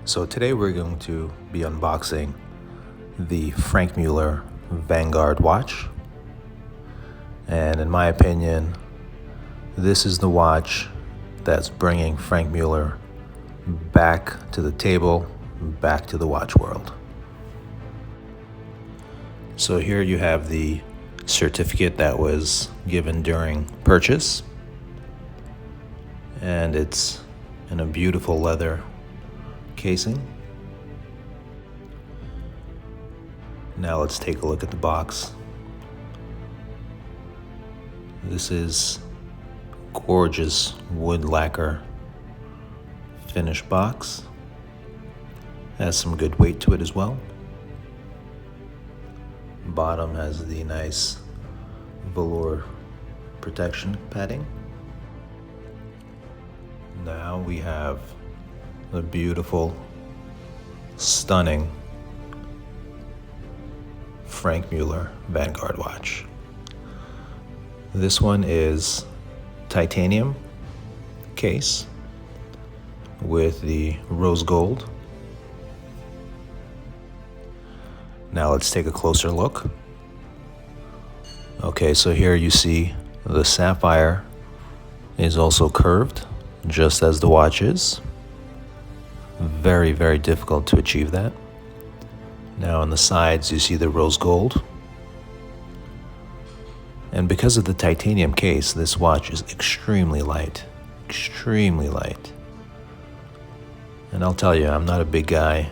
So today we're going to be unboxing the Franck Muller Vanguard watch. And in my opinion, this is the watch that's bringing Franck Muller back to the table, back to the watch world. So here you have the certificate that was given during purchase, and it's in a beautiful leather casing. Now let's take a look at the box. This is gorgeous wood lacquer finish box. Has some good weight to it as well. Bottom has the nice velour protection padding. Now we have the beautiful, stunning Franck Muller Vanguard watch. This one is titanium case with the rose gold. Now let's take a closer look. Okay, so here you see the sapphire is also curved, just as the watch is. Very, very difficult to achieve that. Now on the sides you see the rose gold. And because of the titanium case, this watch is extremely light. Extremely light. And I'll tell you, I'm not a big guy.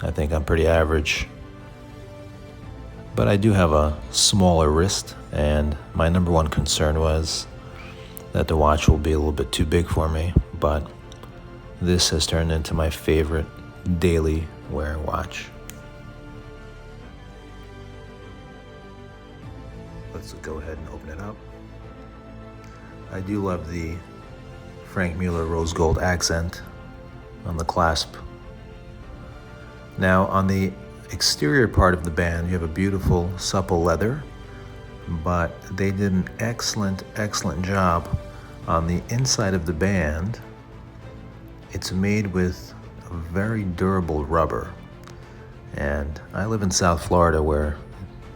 I think I'm pretty average. But I do have a smaller wrist, and my number one concern was that the watch will be a little bit too big for me, but this has turned into my favorite daily wear watch. Let's go ahead and open it up. I do love the Franck Muller rose gold accent on the clasp. Now on the exterior part of the band, you have a beautiful supple leather, but they did an excellent job on the inside of the band. It's made with a very durable rubber, and I live in South Florida where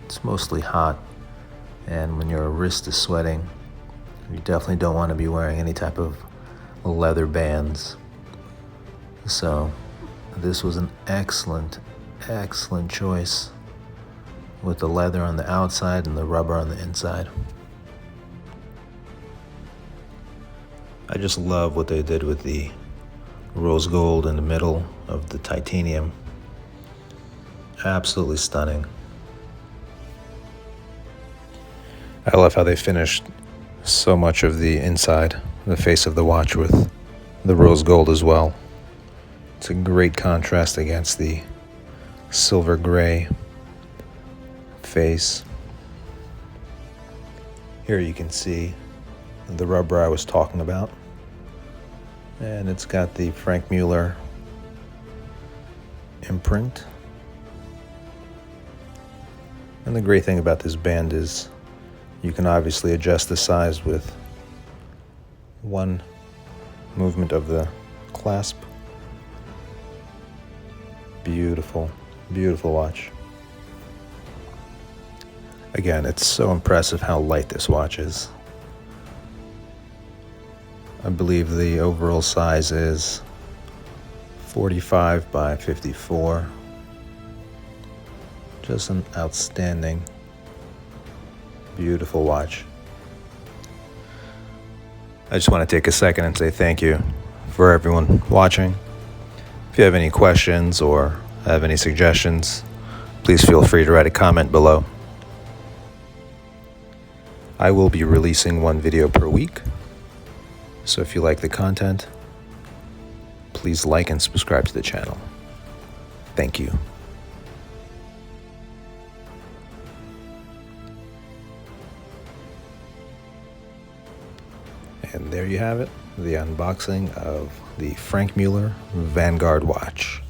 it's mostly hot, and when your wrist is sweating, you definitely don't want to be wearing any type of leather bands. So this was an excellent choice with the leather on the outside and the rubber on the inside. I just love what they did with the rose gold in the middle of the titanium. Absolutely stunning. I love how they finished so much of the inside, the face of the watch, with the rose gold as well. It's a great contrast against the silver gray face. Here you can see the rubber I was talking about, and it's got the Franck Muller imprint. And the great thing about this band is you can obviously adjust the size with one movement of the clasp. Beautiful watch. Again, it's so impressive how light this watch is. I believe the overall size is 45 by 54. Just an outstanding, beautiful watch. I just want to take a second and say thank you for everyone watching. If you have any questions or have any suggestions, please feel free to write a comment below. I will be releasing one video per week, so if you like the content, please like and subscribe to the channel. Thank you. And there you have it, the unboxing of the Franck Muller Vanguard watch.